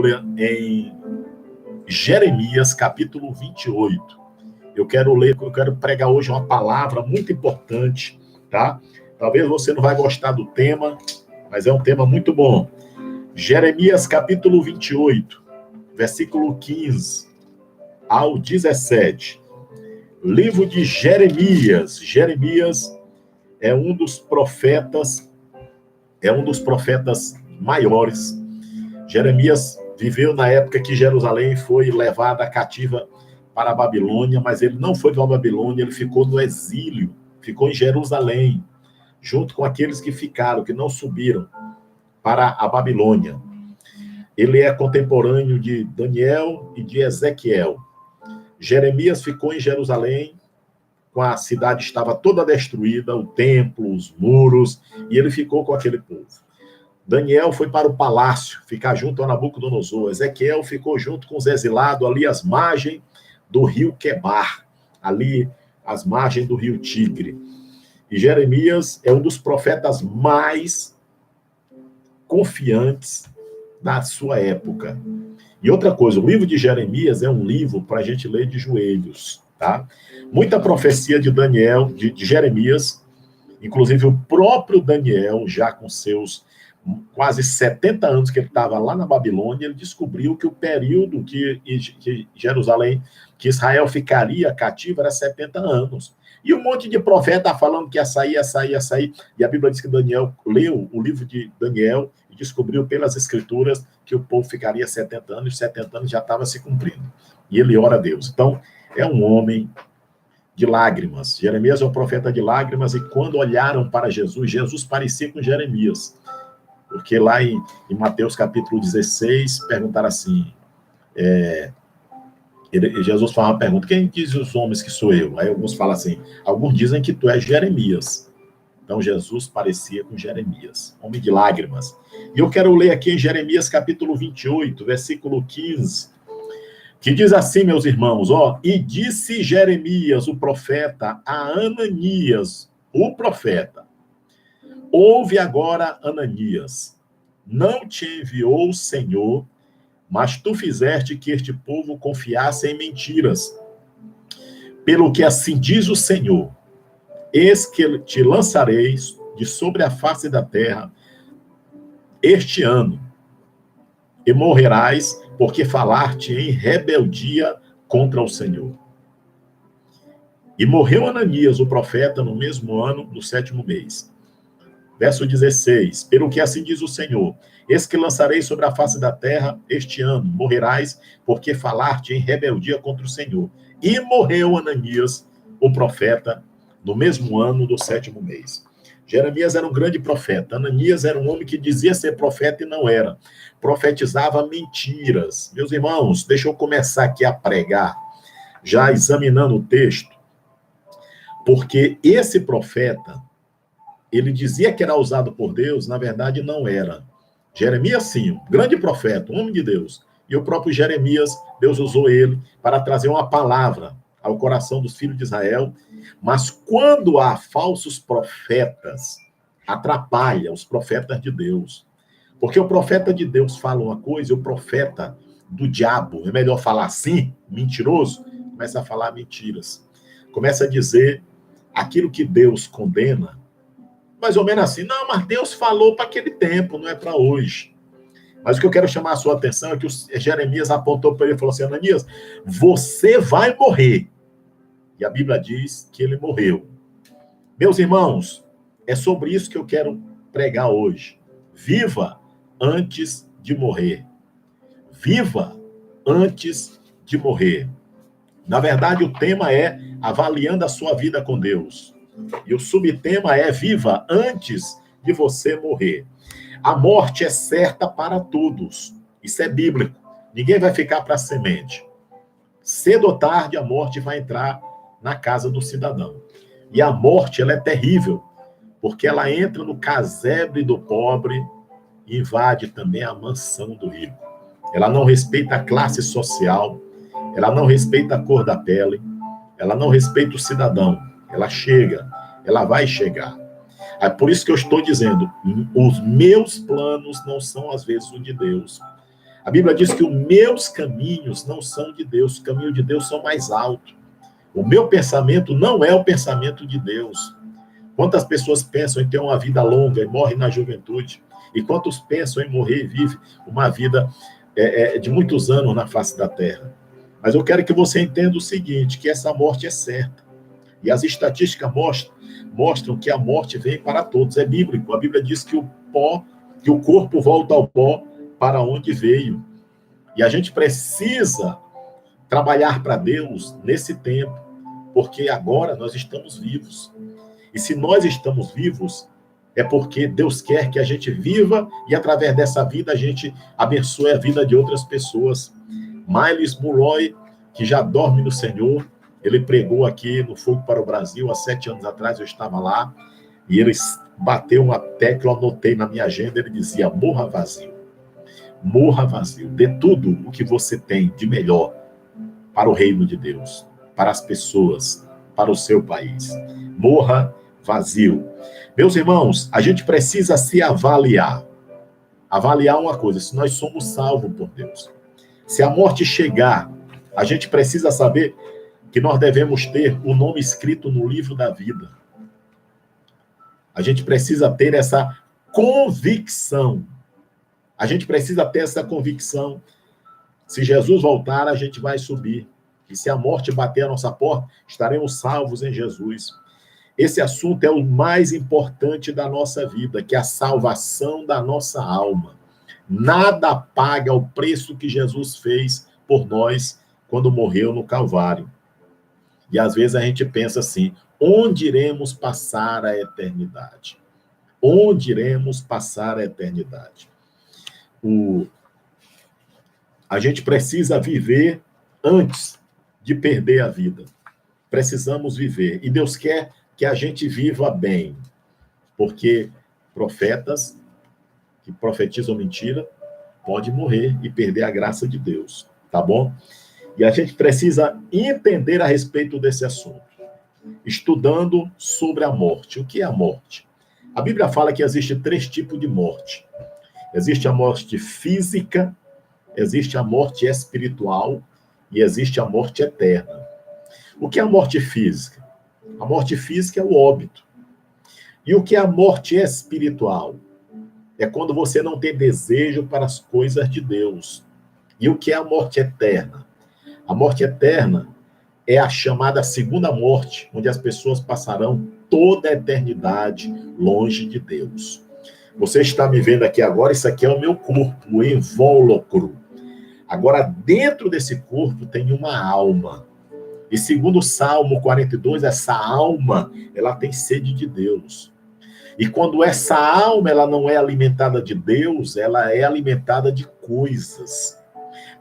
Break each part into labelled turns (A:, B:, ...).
A: Bíblia em Jeremias, capítulo 28. Eu quero pregar hoje uma palavra muito importante, tá? Talvez você não vai gostar do tema, mas é um tema muito bom. Jeremias, capítulo 28, versículo 15 ao 17. Livro de Jeremias. Jeremias é um dos profetas maiores. Jeremias viveu na época que Jerusalém foi levada cativa para a Babilônia, mas ele não foi para a Babilônia, ele ficou no exílio, ficou em Jerusalém, junto com aqueles que ficaram, que não subiram para a Babilônia. Ele é contemporâneo de Daniel e de Ezequiel. Jeremias ficou em Jerusalém, a cidade estava toda destruída, o templo, os muros, e ele ficou com aquele povo. Daniel foi para o palácio, ficar junto a Nabucodonosor. Ezequiel ficou junto com os exilados, ali às margens do rio Quebar, ali às margens do rio Tigre. E Jeremias é um dos profetas mais confiantes da sua época. E outra coisa, o livro de Jeremias é um livro para a gente ler de joelhos, tá? Muita profecia de Daniel, de Jeremias, inclusive o próprio Daniel, já com seus quase 70 anos que ele estava lá na Babilônia, ele descobriu que o período que Jerusalém, que Israel ficaria cativo era 70 anos. E um monte de profeta falando que ia sair. E a Bíblia diz que Daniel leu o livro de Daniel e descobriu pelas escrituras que o povo ficaria 70 anos, e 70 anos já estava se cumprindo. E ele ora a Deus. Então, é um homem de lágrimas. Jeremias é um profeta de lágrimas, e quando olharam para Jesus, Jesus parecia com Jeremias. Porque lá em Mateus capítulo 16, perguntaram assim, Jesus fala uma pergunta, quem diz os homens que sou eu? Aí alguns falam assim, alguns dizem que tu és Jeremias. Então Jesus parecia com Jeremias, homem de lágrimas. E eu quero ler aqui em Jeremias capítulo 28, versículo 15, que diz assim, meus irmãos, e disse Jeremias, o profeta, a Ananias, o profeta, ouve agora, Ananias, não te enviou o Senhor, mas tu fizeste que este povo confiasse em mentiras. Pelo que assim diz o Senhor, eis que te lançarei de sobre a face da terra este ano, e morrerás, porque falaste em rebeldia contra o Senhor. E morreu Ananias, o profeta, no mesmo ano, no 7º mês. Verso 16, pelo que assim diz o Senhor, eis que lançarei sobre a face da terra este ano, morrerás, porque falaste em rebeldia contra o Senhor. E morreu Ananias, o profeta, no mesmo ano do 7º mês. Jeremias era um grande profeta. Ananias era um homem que dizia ser profeta e não era. Profetizava mentiras. Meus irmãos, deixa eu começar aqui a pregar, já examinando o texto, porque esse profeta, ele dizia que era usado por Deus, na verdade não era. Jeremias, sim, um grande profeta, um homem de Deus. E o próprio Jeremias, Deus usou ele para trazer uma palavra ao coração dos filhos de Israel. Mas quando há falsos profetas, atrapalha os profetas de Deus. Porque o profeta de Deus fala uma coisa, e o profeta do diabo, é melhor falar assim, mentiroso, começa a falar mentiras. Começa a dizer aquilo que Deus condena, mais ou menos assim, não, mas Deus falou para aquele tempo, não é para hoje. Mas o que eu quero chamar a sua atenção é que o Jeremias apontou para ele e falou assim, Ananias, você vai morrer. E a Bíblia diz que ele morreu. Meus irmãos, é sobre isso que eu quero pregar hoje. Viva antes de morrer. Viva antes de morrer. Na verdade, o tema é avaliando a sua vida com Deus. E o subtema é viva antes de você morrer. A morte é certa para todos. Isso é bíblico. Ninguém vai ficar para a semente. Cedo ou tarde, a morte vai entrar na casa do cidadão. E a morte, ela é terrível, porque ela entra no casebre do pobre e invade também a mansão do rico. Ela não respeita a classe social, ela não respeita a cor da pele, ela não respeita o cidadão. Ela chega, ela vai chegar. É por isso que eu estou dizendo, os meus planos não são às vezes os de Deus. A Bíblia diz que os meus caminhos não são de Deus, os caminhos de Deus são mais altos. O meu pensamento não é o pensamento de Deus. Quantas pessoas pensam em ter uma vida longa e morrem na juventude? E quantos pensam em morrer e vivem uma vida de muitos anos na face da terra? Mas eu quero que você entenda o seguinte, que essa morte é certa. E as estatísticas mostram que a morte vem para todos. É bíblico. A Bíblia diz que o corpo volta ao pó para onde veio. E a gente precisa trabalhar para Deus nesse tempo, porque agora nós estamos vivos. E se nós estamos vivos, é porque Deus quer que a gente viva e através dessa vida a gente abençoe a vida de outras pessoas. Miles Monroe, que já dorme no Senhor, ele pregou aqui no Fogo para o Brasil, há 7 anos atrás eu estava lá, e ele bateu uma tecla, eu anotei na minha agenda, ele dizia, morra vazio. Morra vazio. Dê tudo o que você tem de melhor para o reino de Deus, para as pessoas, para o seu país. Morra vazio. Meus irmãos, a gente precisa se avaliar. Avaliar uma coisa, se nós somos salvos por Deus. Se a morte chegar, a gente precisa saber que nós devemos ter o nome escrito no livro da vida. A gente precisa ter essa convicção. A gente precisa ter essa convicção. Se Jesus voltar, a gente vai subir. E se a morte bater a nossa porta, estaremos salvos em Jesus. Esse assunto é o mais importante da nossa vida, que é a salvação da nossa alma. Nada paga o preço que Jesus fez por nós quando morreu no Calvário. E às vezes a gente pensa assim, onde iremos passar a eternidade? Onde iremos passar a eternidade? A gente precisa viver antes de perder a vida. Precisamos viver. E Deus quer que a gente viva bem. Porque profetas que profetizam mentira podem morrer e perder a graça de Deus. Tá bom? E a gente precisa entender a respeito desse assunto. Estudando sobre a morte. O que é a morte? A Bíblia fala que existe 3 tipos de morte. Existe a morte física, existe a morte espiritual e existe a morte eterna. O que é a morte física? A morte física é o óbito. E o que é a morte espiritual? É quando você não tem desejo para as coisas de Deus. E o que é a morte eterna? A morte eterna é a chamada segunda morte, onde as pessoas passarão toda a eternidade longe de Deus. Você está me vendo aqui agora, isso aqui é o meu corpo, o invólucro. Agora, dentro desse corpo tem uma alma. E segundo o Salmo 42, essa alma, ela tem sede de Deus. E quando essa alma ela não é alimentada de Deus, ela é alimentada de coisas.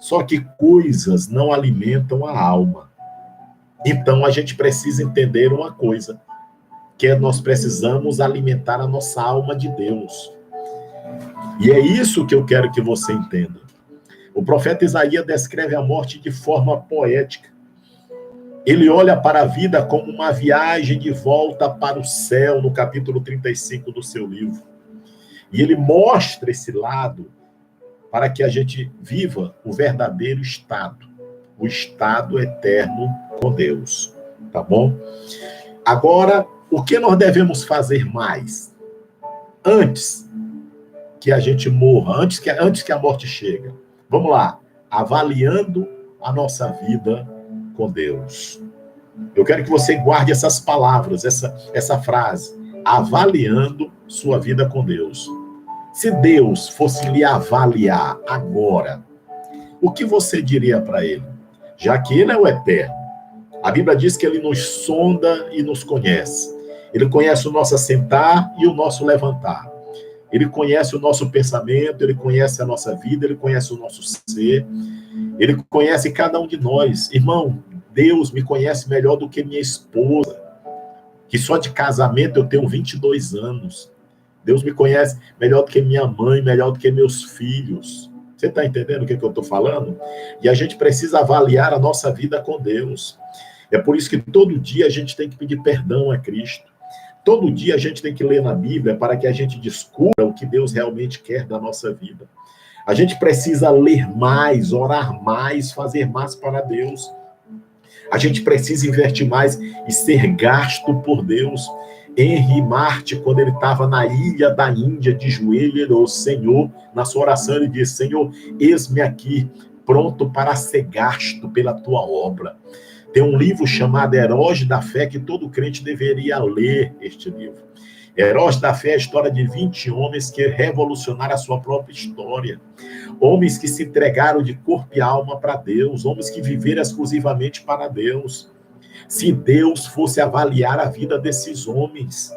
A: Só que coisas não alimentam a alma. Então, a gente precisa entender uma coisa, que nós precisamos alimentar a nossa alma de Deus. E é isso que eu quero que você entenda. O profeta Isaías descreve a morte de forma poética. Ele olha para a vida como uma viagem de volta para o céu, no capítulo 35 do seu livro. E ele mostra esse lado para que a gente viva o verdadeiro estado, o estado eterno com Deus. Tá bom? Agora, o que nós devemos fazer mais? Antes que a gente morra, antes que a morte chegue. Vamos lá. Avaliando a nossa vida com Deus. Eu quero que você guarde essas palavras, essa frase. Avaliando sua vida com Deus. Se Deus fosse lhe avaliar agora, o que você diria para ele? Já que ele é o eterno. A Bíblia diz que ele nos sonda e nos conhece. Ele conhece o nosso assentar e o nosso levantar. Ele conhece o nosso pensamento, ele conhece a nossa vida, ele conhece o nosso ser. Ele conhece cada um de nós. Irmão, Deus me conhece melhor do que minha esposa, que só de casamento eu tenho 22 anos. Deus me conhece melhor do que minha mãe, melhor do que meus filhos. Você está entendendo o que eu estou falando? E a gente precisa avaliar a nossa vida com Deus. É por isso que todo dia a gente tem que pedir perdão a Cristo. Todo dia a gente tem que ler na Bíblia para que a gente descubra o que Deus realmente quer da nossa vida. A gente precisa ler mais, orar mais, fazer mais para Deus. A gente precisa investir mais e ser gasto por Deus. Henry Martin, quando ele estava na ilha da Índia, de joelho, ele orou: Senhor, na sua oração ele disse: Senhor, eis-me aqui, pronto para ser gasto pela tua obra. Tem um livro chamado Heróis da Fé, que todo crente deveria ler este livro. Heróis da Fé é a história de 20 homens que revolucionaram a sua própria história. Homens que se entregaram de corpo e alma para Deus, homens que viveram exclusivamente para Deus. Se Deus fosse avaliar a vida desses homens,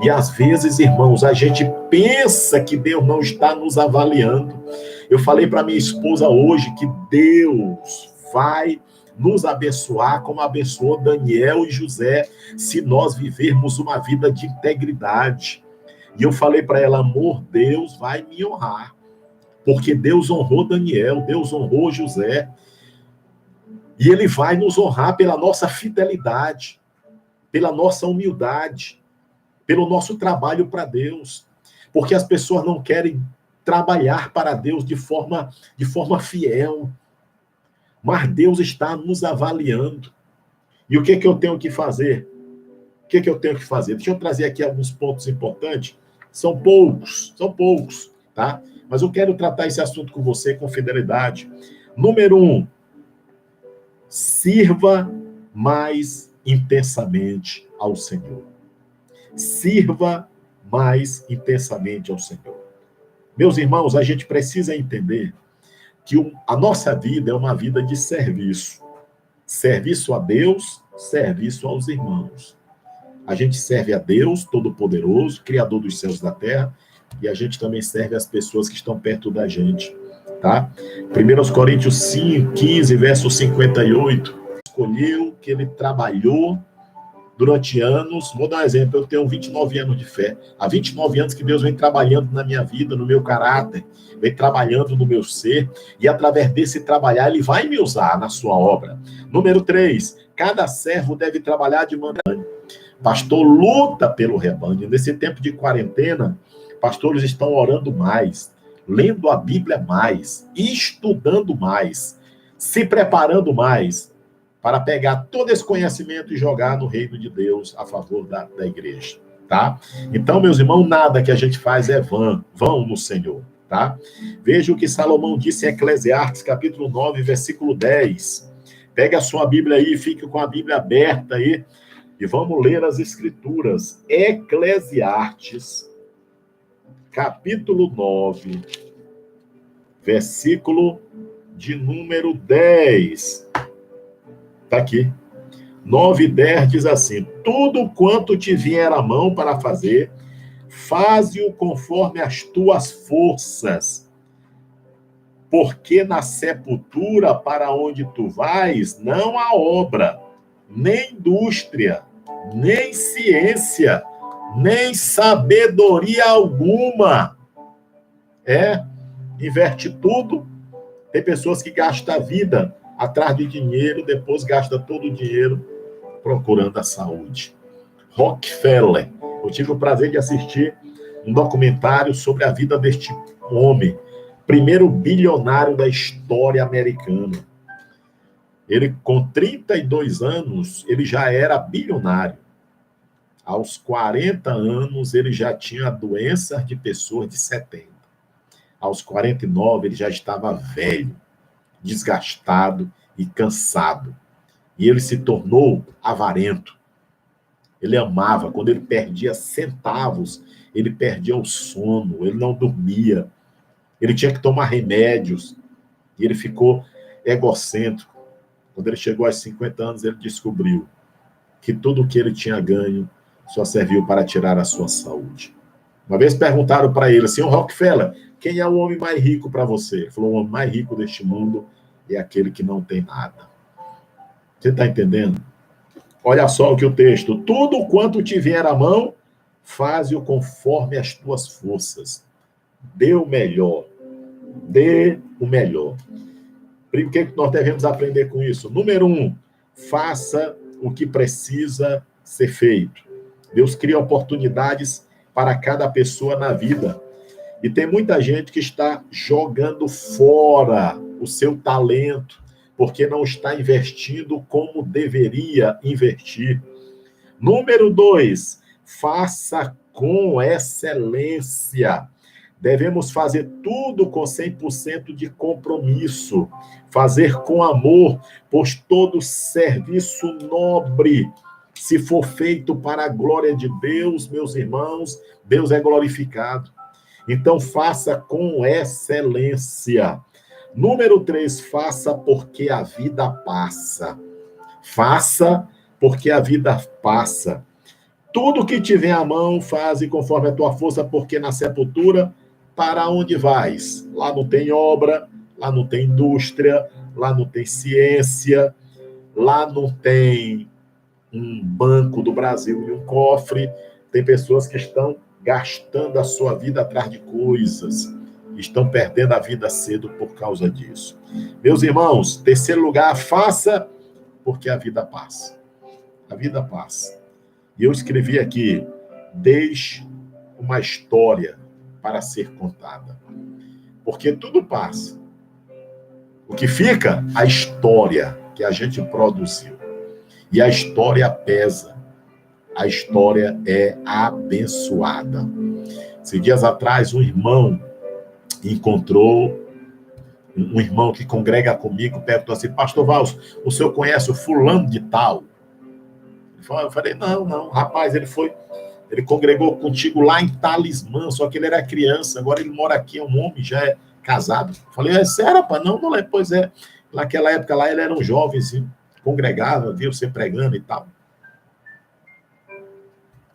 A: e às vezes, irmãos, a gente pensa que Deus não está nos avaliando. Eu falei para minha esposa hoje que Deus vai nos abençoar como abençoou Daniel e José, se nós vivermos uma vida de integridade. E eu falei para ela: amor, Deus vai me honrar, porque Deus honrou Daniel, Deus honrou José, e ele vai nos honrar pela nossa fidelidade, pela nossa humildade, pelo nosso trabalho para Deus, porque as pessoas não querem trabalhar para Deus de forma fiel, mas Deus está nos avaliando. E o que eu tenho que fazer? O que eu tenho que fazer? Deixa eu trazer aqui alguns pontos importantes. São poucos, tá? Mas eu quero tratar esse assunto com você com fidelidade. Número 1, sirva mais intensamente ao Senhor. Sirva mais intensamente ao Senhor. Meus irmãos, a gente precisa entender que a nossa vida é uma vida de serviço. Serviço a Deus, serviço aos irmãos. A gente serve a Deus Todo-Poderoso, Criador dos céus e da terra, e a gente também serve as pessoas que estão perto da gente, tá? 1 Coríntios 5, 15, verso 58, escolheu que ele trabalhou durante anos. Vou dar um exemplo: eu tenho 29 anos de fé. Há 29 anos que Deus vem trabalhando na minha vida, no meu caráter, vem trabalhando no meu ser, e através desse trabalhar, ele vai me usar na sua obra. Número 3, cada servo deve trabalhar de maneira... Pastor luta pelo rebanho. Nesse tempo de quarentena, pastores estão orando mais, lendo a Bíblia mais, estudando mais, se preparando mais, para pegar todo esse conhecimento e jogar no reino de Deus a favor da igreja, tá? Então, meus irmãos, nada que a gente faz é vão no Senhor, tá? Veja o que Salomão disse em Eclesiastes, capítulo 9, versículo 10. Pega a sua Bíblia aí, fique com a Bíblia aberta aí, e vamos ler as Escrituras. Eclesiastes, capítulo 9, versículo de número 10. Está aqui. 9:10 diz assim: tudo quanto te vier à mão para fazer, faze-o conforme as tuas forças, porque na sepultura para onde tu vais, não há obra, nem indústria, nem ciência, nem sabedoria alguma. Inverte tudo. Tem pessoas que gastam a vida atrás de dinheiro, depois gasta todo o dinheiro procurando a saúde. Rockefeller. Eu tive o prazer de assistir um documentário sobre a vida deste homem, primeiro bilionário da história americana. Ele, com 32 anos, ele já era bilionário. Aos 40 anos, ele já tinha doenças de pessoas de 70. Aos 49, ele já estava velho, desgastado e cansado. E ele se tornou avarento. Ele amava. Quando ele perdia centavos, ele perdia o sono, ele não dormia. Ele tinha que tomar remédios. E ele ficou egocêntrico. Quando ele chegou aos 50 anos, ele descobriu que tudo o que ele tinha ganho só serviu para tirar a sua saúde. Uma vez perguntaram para ele, senhor Rockefeller, quem é o homem mais rico para você? Ele falou: o homem mais rico deste mundo é aquele que não tem nada. Você está entendendo? Olha só o que o texto: tudo quanto te vier à mão, faze-o conforme as tuas forças. Dê o melhor. Dê o melhor. O que nós devemos aprender com isso? Número 1, faça o que precisa ser feito. Deus cria oportunidades para cada pessoa na vida. E tem muita gente que está jogando fora o seu talento, porque não está investindo como deveria investir. Número 2, faça com excelência. Devemos fazer tudo com 100% de compromisso, fazer com amor, pois todo serviço nobre, se for feito para a glória de Deus, meus irmãos, Deus é glorificado. Então, faça com excelência. Número 3, faça porque a vida passa. Faça porque a vida passa. Tudo que tiver à mão, faze conforme a tua força, porque na sepultura, para onde vais? Lá não tem obra, lá não tem indústria, lá não tem ciência, lá não tem um banco do Brasil e um cofre. Tem pessoas que estão gastando a sua vida atrás de coisas, estão perdendo a vida cedo por causa disso. Meus irmãos, terceiro lugar, faça porque a vida passa. A vida passa. E eu escrevi aqui, deixe uma história para ser contada. Porque tudo passa. O que fica? A história que a gente produziu. E a história pesa. A história é abençoada. Esses dias atrás, um irmão encontrou, um irmão que congrega comigo, perguntou assim, pastor Valso, o senhor conhece o fulano de tal? Eu falei, não, rapaz, ele congregou contigo lá em Talismã, só que ele era criança, agora ele mora aqui, é um homem, já é casado. Eu falei, é sério, rapaz? Não, pois é, naquela época lá ele era um jovem, assim, congregava, via você pregando e tal.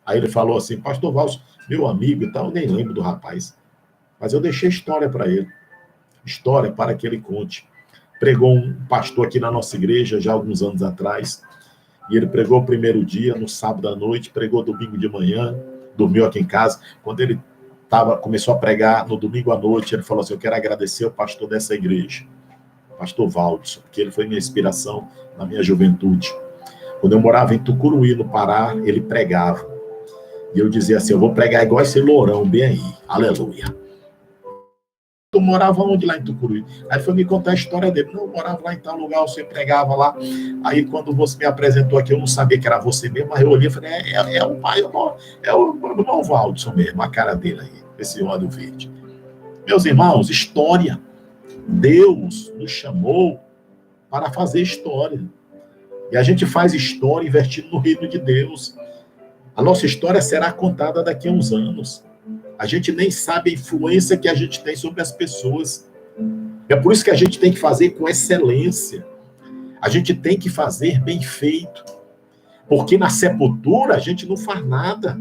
A: Aí ele falou assim, pastor Valso, meu amigo e tal, eu nem lembro do rapaz, mas eu deixei história para ele, história para que ele conte. Pregou um pastor aqui na nossa igreja, já há alguns anos atrás, e ele pregou o primeiro dia, no sábado à noite, pregou domingo de manhã, dormiu aqui em casa. Quando ele começou a pregar no domingo à noite, ele falou assim, eu quero agradecer ao pastor dessa igreja, pastor Valdson, porque ele foi minha inspiração na minha juventude. Quando eu morava em Tucuruí, no Pará, ele pregava. E eu dizia assim, eu vou pregar igual esse lourão, bem aí, aleluia. Tu morava onde lá em Tucuruí? Aí foi me contar a história dele. Não, eu morava lá em tal lugar, você pregava lá. Aí quando você me apresentou aqui, eu não sabia que era você mesmo, mas eu olhei e falei, é o pai, é o irmão Valdson mesmo, a cara dele aí, esse olho verde. Meus irmãos, história. Deus nos chamou para fazer história. E a gente faz história investindo no reino de Deus. A nossa história será contada daqui a uns anos. A gente nem sabe a influência que a gente tem sobre as pessoas. É por isso que a gente tem que fazer com excelência. A gente tem que fazer bem feito. Porque na sepultura a gente não faz nada.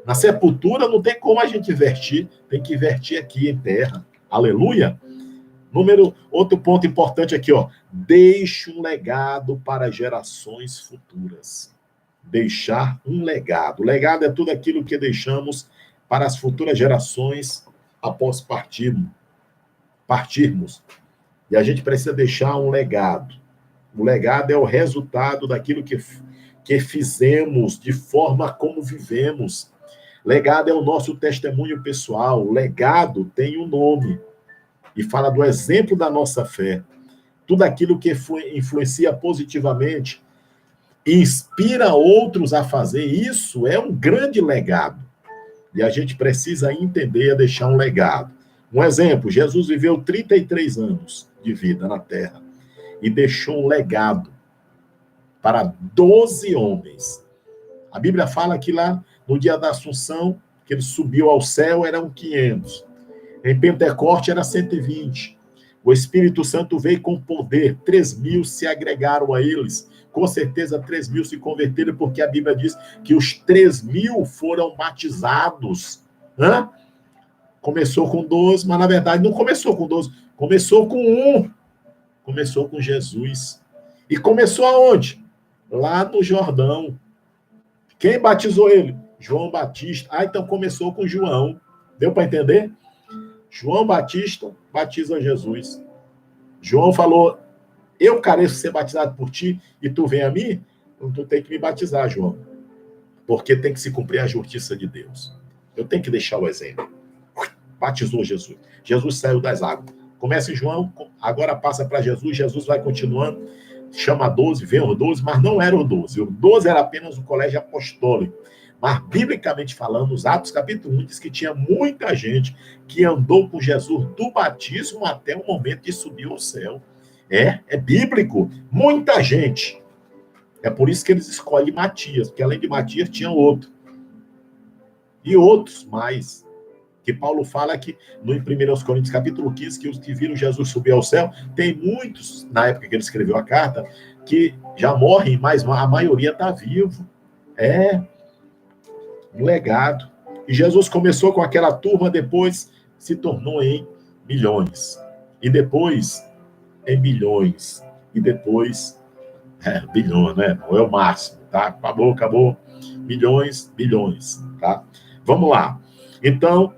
A: Na sepultura não tem como a gente investir. Tem que investir aqui em terra. Aleluia. Outro ponto importante aqui, ó. Deixe um legado para gerações futuras. Deixar um legado. O legado é tudo aquilo que deixamos para as futuras gerações após partirmos. E a gente precisa deixar um legado. O legado é o resultado daquilo que fizemos, de forma como vivemos. Legado é o nosso testemunho pessoal. O legado tem um nome e fala do exemplo da nossa fé. Tudo aquilo que influencia positivamente, inspira outros a fazer, isso é um grande legado. E a gente precisa entender e deixar um legado. Um exemplo, Jesus viveu 33 anos de vida na Terra e deixou um legado para 12 homens. A Bíblia fala que lá, no dia da Assunção, que ele subiu ao céu, eram 500. Em Pentecoste, era 120. O Espírito Santo veio com poder, 3.000 se agregaram a eles. Com certeza 3.000 se converteram, porque a Bíblia diz que os 3.000 foram batizados. Começou com 12, mas na verdade não começou com 12, começou com um. Começou com Jesus. E começou aonde? Lá no Jordão. Quem batizou ele? João Batista. Então começou com João. Deu para entender? João Batista batiza Jesus. João falou, eu careço de ser batizado por ti e tu vem a mim? Então tu tem que me batizar, João. Porque tem que se cumprir a justiça de Deus. Eu tenho que deixar o exemplo. batizou Jesus. Jesus saiu das águas. Começa em João, agora passa para Jesus, Jesus vai continuando, chama 12, vem os 12, mas não eram os 12. Os 12 era apenas o colégio apostólico. Mas, biblicamente falando, os Atos capítulo 1 diz que tinha muita gente que andou com Jesus do batismo até o momento de subir ao céu. É bíblico. Muita gente. É por isso que eles escolhem Matias, porque além de Matias tinha outro. E outros mais. Que Paulo fala que no 1 Coríntios capítulo 15, que os que viram Jesus subir ao céu, tem muitos, na época que ele escreveu a carta, que já morrem, mas a maioria está vivo. É um legado. E Jesus começou com aquela turma, depois se tornou em milhões. E depois em bilhões. E depois, bilhões, né? Não é o máximo, tá? Acabou. Milhões, bilhões, tá? Vamos lá. Então,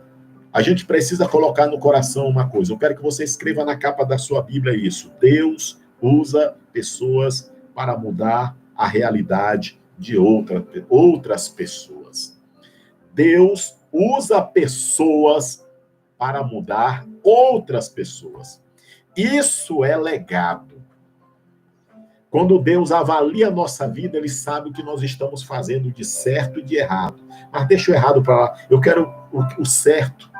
A: a gente precisa colocar no coração uma coisa. Eu quero que você escreva na capa da sua Bíblia isso. Deus usa pessoas para mudar a realidade de outras pessoas. Deus usa pessoas para mudar outras pessoas. Isso é legado. Quando Deus avalia a nossa vida, Ele sabe o que nós estamos fazendo de certo e de errado. Mas deixa o errado para lá. Eu quero o certo.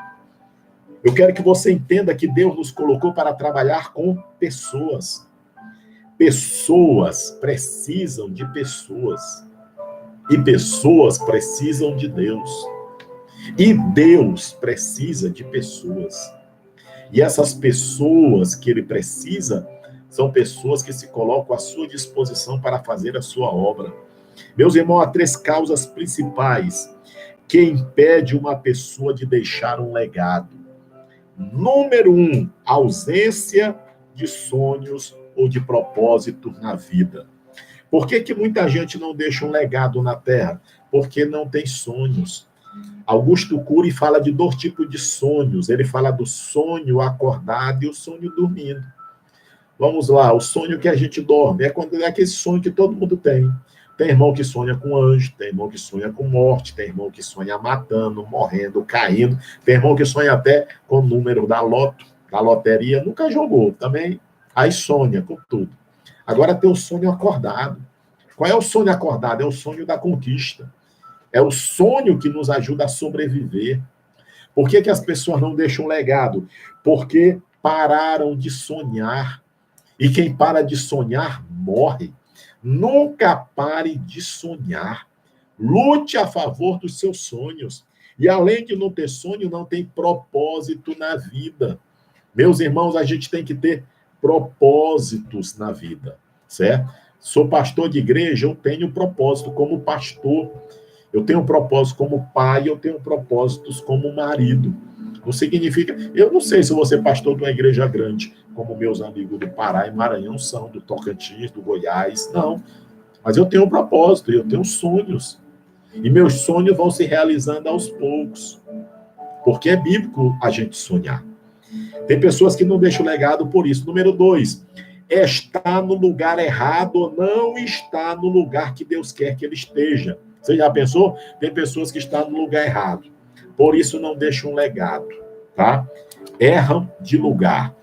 A: Eu quero que você entenda que Deus nos colocou para trabalhar com pessoas. Pessoas precisam de pessoas. E pessoas precisam de Deus. E Deus precisa de pessoas. E essas pessoas que Ele precisa são pessoas que se colocam à sua disposição para fazer a sua obra. Meus irmãos, há 3 causas principais que impedem uma pessoa de deixar um legado. Número 1, ausência de sonhos ou de propósito na vida. Por que muita gente não deixa um legado na Terra? Porque não tem sonhos. Augusto Cury fala de 2 tipos de sonhos. Ele fala do sonho acordado e o sonho dormindo. Vamos lá, o sonho que a gente dorme é aquele sonho que todo mundo tem. Tem irmão que sonha com anjo, tem irmão que sonha com morte, tem irmão que sonha matando, morrendo, caindo, tem irmão que sonha até com o número da loteria, nunca jogou também, aí sonha com tudo. Agora tem o sonho acordado. Qual é o sonho acordado? É o sonho da conquista. É o sonho que nos ajuda a sobreviver. Por que as pessoas não deixam legado? Porque pararam de sonhar. E quem para de sonhar, morre. Nunca pare de sonhar. Lute a favor dos seus sonhos. E além de não ter sonho, não tem propósito na vida. Meus irmãos, a gente tem que ter propósitos na vida, certo? Sou pastor de igreja, eu tenho propósito como pastor. Eu tenho propósito como pai, eu tenho propósitos como marido. Não significa... Eu não sei se você é pastor de uma igreja grande, como meus amigos do Pará e Maranhão são, do Tocantins, do Goiás, não. Mas eu tenho um propósito, eu tenho sonhos. E meus sonhos vão se realizando aos poucos. Porque é bíblico a gente sonhar. Tem pessoas que não deixam legado por isso. Número 2, está no lugar errado ou não está no lugar que Deus quer que ele esteja. Você já pensou? Tem pessoas que estão no lugar errado. Por isso não deixam um legado, tá? Erram de lugar.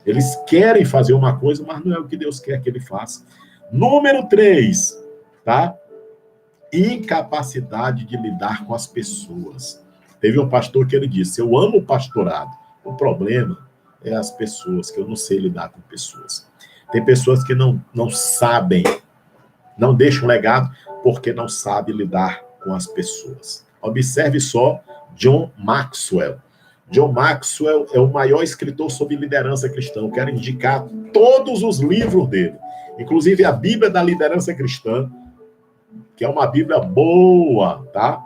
A: Eles querem fazer uma coisa, mas não é o que Deus quer que ele faça. Número 3, tá? Incapacidade de lidar com as pessoas. Teve um pastor que ele disse, eu amo o pastorado. O problema é as pessoas, que eu não sei lidar com pessoas. Tem pessoas que não sabem, não deixam legado, porque não sabem lidar com as pessoas. Observe só John Maxwell. John Maxwell é o maior escritor sobre liderança cristã. Eu quero indicar todos os livros dele, inclusive a Bíblia da Liderança Cristã, que é uma Bíblia boa, tá?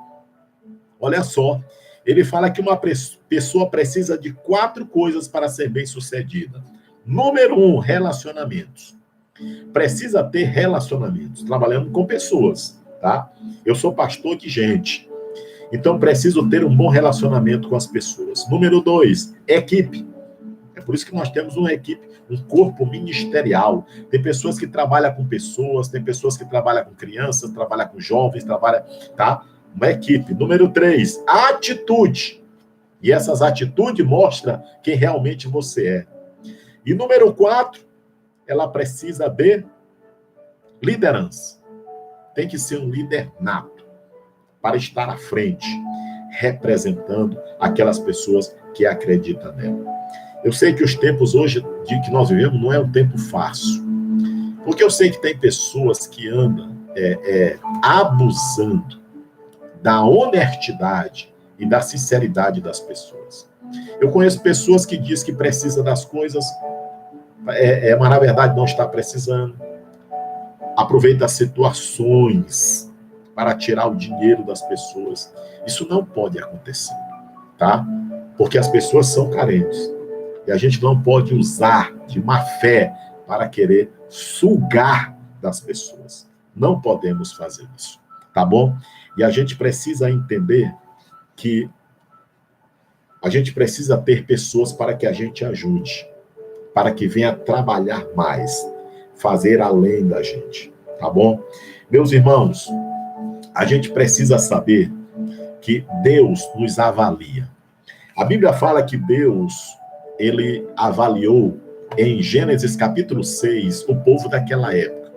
A: Olha só, ele fala que uma pessoa precisa de 4 coisas para ser bem-sucedida. Número 1, relacionamentos. Precisa ter relacionamentos, trabalhando com pessoas, tá? Eu sou pastor de gente, então preciso ter um bom relacionamento com as pessoas. Número 2, equipe. É por isso que nós temos uma equipe, um corpo ministerial. Tem pessoas que trabalham com pessoas, tem pessoas que trabalham com crianças, trabalham com jovens, tá? Uma equipe. Número 3, atitude. E essas atitudes mostram quem realmente você é. E número 4, ela precisa de liderança. Tem que ser um líder nato para estar à frente, representando aquelas pessoas que acreditam nela. Eu sei que os tempos hoje de que nós vivemos não é um tempo fácil, porque eu sei que tem pessoas que andam abusando da honestidade e da sinceridade das pessoas. Eu conheço pessoas que dizem que precisa das coisas, mas na verdade não está precisando. Aproveita as situações para tirar o dinheiro das pessoas. Isso não pode acontecer, tá? Porque as pessoas são carentes. E a gente não pode usar de má fé para querer sugar das pessoas. Não podemos fazer isso, tá bom? E a gente precisa entender que a gente precisa ter pessoas para que a gente ajude, para que venha trabalhar mais, fazer além da gente, tá bom? Meus irmãos, a gente precisa saber que Deus nos avalia. A Bíblia fala que Deus, ele avaliou em Gênesis capítulo 6 o povo daquela época.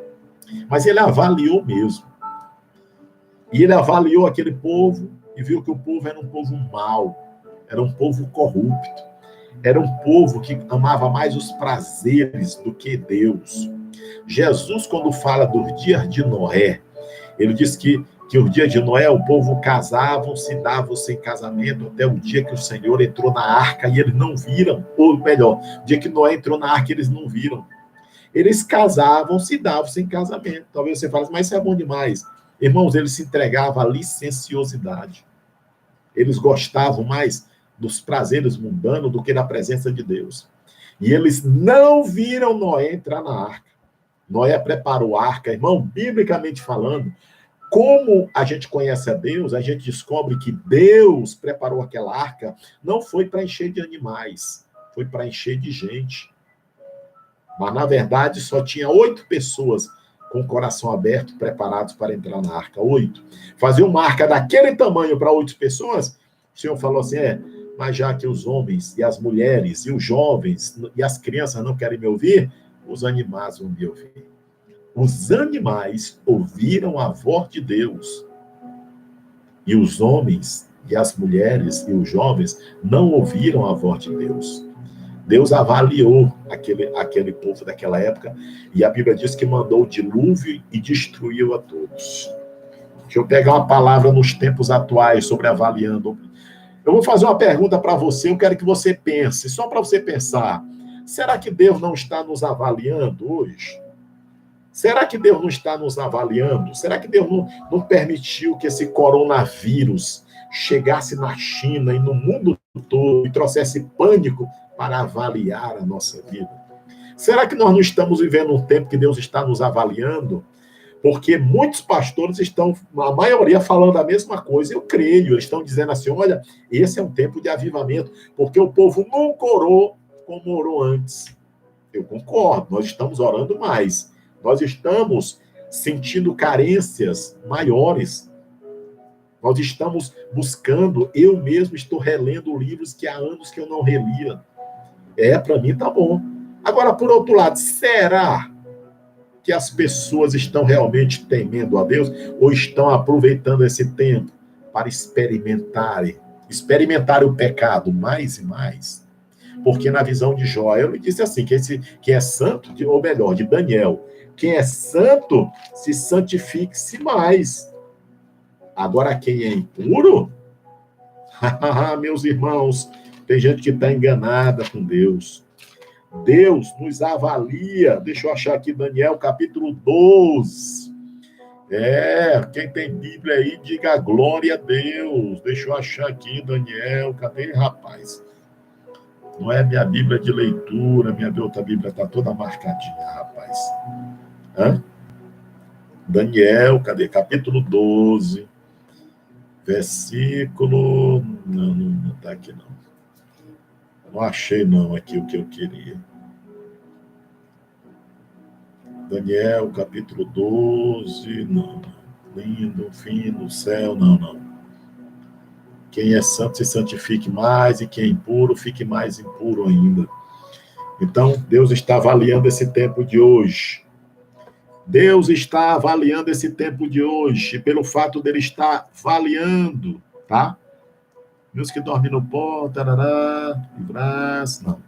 A: Mas ele avaliou mesmo. E ele avaliou aquele povo e viu que o povo era um povo mau, era um povo corrupto, era um povo que amava mais os prazeres do que Deus. Jesus, quando fala dos dias de Noé, ele diz que o dia de Noé, o povo casavam, se davam sem casamento, até o dia que o Senhor entrou na arca e eles não viram, ou melhor, o dia que Noé entrou na arca eles não viram. Eles casavam, se davam sem casamento. Talvez você fale, mas isso é bom demais. Irmãos, eles se entregavam à licenciosidade. Eles gostavam mais dos prazeres mundanos do que da presença de Deus. E eles não viram Noé entrar na arca. Noé preparou a arca, irmão, biblicamente falando. Como a gente conhece a Deus, a gente descobre que Deus preparou aquela arca, não foi para encher de animais, foi para encher de gente. Mas, na verdade, só tinha 8 pessoas com o coração aberto, preparados para entrar na arca. 8. Fazer uma arca daquele tamanho para 8 pessoas, o Senhor falou assim, mas já que os homens e as mulheres e os jovens e as crianças não querem me ouvir, os animais vão me ouvir. Os animais ouviram a voz de Deus. E os homens e as mulheres e os jovens não ouviram a voz de Deus. Deus avaliou aquele povo daquela época e a Bíblia diz que mandou o dilúvio e destruiu a todos. Deixa eu pegar uma palavra nos tempos atuais sobre avaliando. Eu vou fazer uma pergunta para você, eu quero que você pense, só para você pensar. Será que Deus não está nos avaliando hoje? Será que Deus não está nos avaliando? Será que Deus não permitiu que esse coronavírus chegasse na China e no mundo todo e trouxesse pânico para avaliar a nossa vida? Será que nós não estamos vivendo um tempo que Deus está nos avaliando? Porque muitos pastores estão, a maioria, falando a mesma coisa. Eu creio, eles estão dizendo assim, olha, esse é um tempo de avivamento, porque o povo nunca orou como orou antes. Eu concordo, nós estamos orando mais. Nós estamos sentindo carências maiores. Nós estamos buscando, eu mesmo estou relendo livros que há anos que eu não relia. Para mim tá bom. Agora, por outro lado, será que as pessoas estão realmente temendo a Deus ou estão aproveitando esse tempo para experimentarem o pecado mais e mais? Porque na visão de Jó, ele disse assim, que é santo, ou melhor, de Daniel, quem é santo, se santifique-se mais. Agora, quem é impuro, meus irmãos, tem gente que está enganada com Deus. Deus nos avalia. Deixa eu achar aqui Daniel, capítulo 12. Quem tem Bíblia aí, diga glória a Deus. Deixa eu achar aqui, Daniel. Cadê, rapaz? Não é minha Bíblia de leitura, minha outra Bíblia está toda marcadinha, rapaz. Daniel, cadê? Capítulo 12, versículo... Não está aqui, não. Não achei, não, aqui o que eu queria. Daniel, capítulo 12, não. Lindo, fim do céu, não. Quem é santo se santifique mais, e quem é impuro fique mais impuro ainda. Então, Deus está avaliando esse tempo de hoje. Deus está avaliando esse tempo de hoje, e pelo fato dele estar avaliando, tá? Meus que dormem no pó, tarará, braço, não.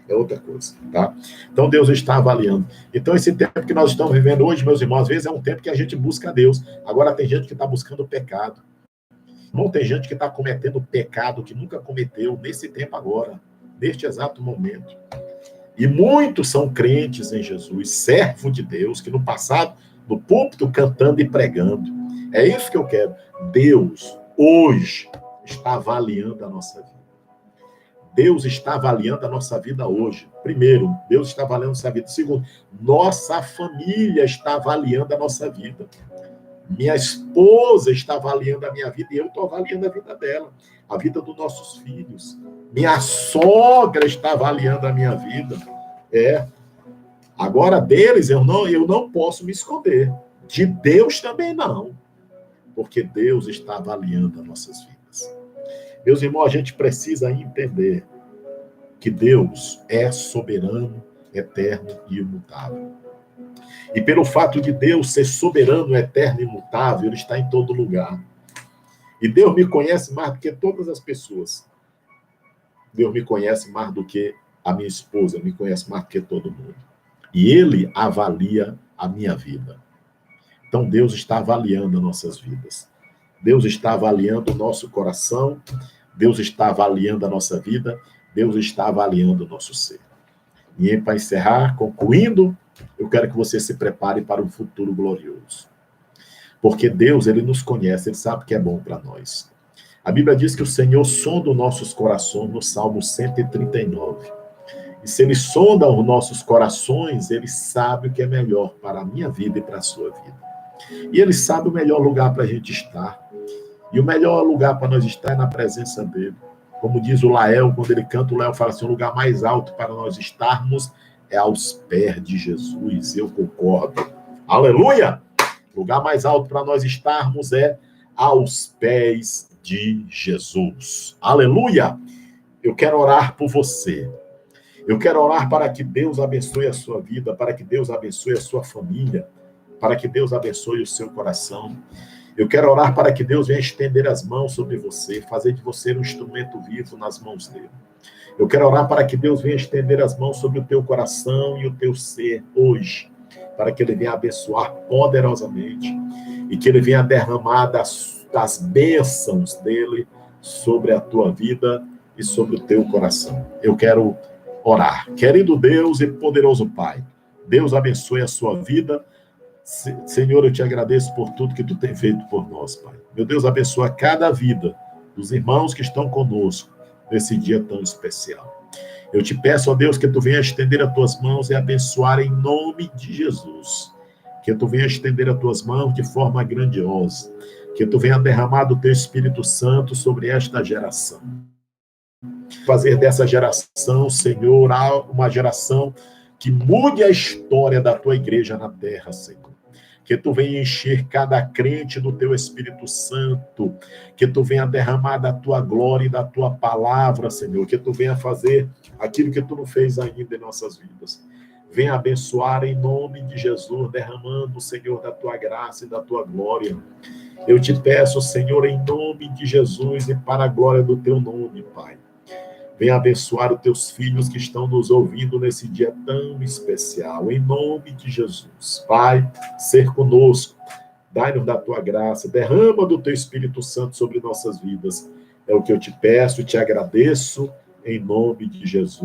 A: É outra coisa, tá? Então, Deus está avaliando. Então, esse tempo que nós estamos vivendo hoje, meus irmãos, às vezes é um tempo que a gente busca a Deus. Agora, tem gente que está buscando o pecado. Não tem gente que está cometendo pecado que nunca cometeu nesse tempo agora, neste exato momento. E muitos são crentes em Jesus, servo de Deus, que no passado, no púlpito, cantando e pregando. É isso que eu quero. Deus, hoje, está avaliando a nossa vida. Deus está avaliando a nossa vida hoje. Primeiro, Deus está avaliando a nossa vida. Segundo, nossa família está avaliando a nossa vida. Minha esposa está avaliando a minha vida e eu estou avaliando a vida dela, a vida dos nossos filhos. Minha sogra está avaliando a minha vida. Agora, deles, eu não posso me esconder. De Deus também não. Porque Deus está avaliando as nossas vidas. Meus irmãos, a gente precisa entender que Deus é soberano, eterno e imutável. E pelo fato de Deus ser soberano, eterno e imutável, ele está em todo lugar. E Deus me conhece mais do que todas as pessoas. Deus me conhece mais do que a minha esposa, me conhece mais do que todo mundo. E ele avalia a minha vida. Então Deus está avaliando as nossas vidas. Deus está avaliando o nosso coração. Deus está avaliando a nossa vida. Deus está avaliando o nosso ser. E para encerrar, concluindo, eu quero que você se prepare para um futuro glorioso. Porque Deus, ele nos conhece, ele sabe o que é bom para nós. A Bíblia diz que o Senhor sonda os nossos corações no Salmo 139. E se ele sonda os nossos corações, ele sabe o que é melhor para a minha vida e para a sua vida. E ele sabe o melhor lugar para a gente estar. E o melhor lugar para nós estar é na presença dele. Como diz o Lael, quando ele canta, o Lael fala assim, o lugar mais alto para nós estarmos é aos pés de Jesus. Eu concordo. Aleluia! O lugar mais alto para nós estarmos é aos pés de Jesus. Aleluia! Eu quero orar por você. Eu quero orar para que Deus abençoe a sua vida, para que Deus abençoe a sua família, para que Deus abençoe o seu coração. Eu quero orar para que Deus venha estender as mãos sobre você, fazer de você um instrumento vivo nas mãos dele. Eu quero orar para que Deus venha estender as mãos sobre o teu coração e o teu ser hoje, para que ele venha abençoar poderosamente e que ele venha derramar das bênçãos dele sobre a tua vida e sobre o teu coração. Eu quero orar. Querido Deus e poderoso Pai, Deus abençoe a sua vida. Senhor, eu te agradeço por tudo que tu tem feito por nós, Pai. Meu Deus, abençoa cada vida dos irmãos que estão conosco nesse dia tão especial. Eu te peço, ó Deus, que tu venha estender as tuas mãos e abençoar em nome de Jesus. Que tu venha estender as tuas mãos de forma grandiosa. Que tu venha derramar do teu Espírito Santo sobre esta geração. Fazer dessa geração, Senhor, uma geração que mude a história da tua igreja na terra, Senhor. Que tu venha encher cada crente do teu Espírito Santo, que tu venha derramar da tua glória e da tua palavra, Senhor, que tu venha fazer aquilo que tu não fez ainda em nossas vidas. Venha abençoar em nome de Jesus, derramando, Senhor, da tua graça e da tua glória. Eu te peço, Senhor, em nome de Jesus e para a glória do teu nome, Pai. Venha abençoar os teus filhos que estão nos ouvindo nesse dia tão especial. Em nome de Jesus. Pai, ser conosco. Dai-nos da tua graça. Derrama do teu Espírito Santo sobre nossas vidas. É o que eu te peço, te agradeço. Em nome de Jesus.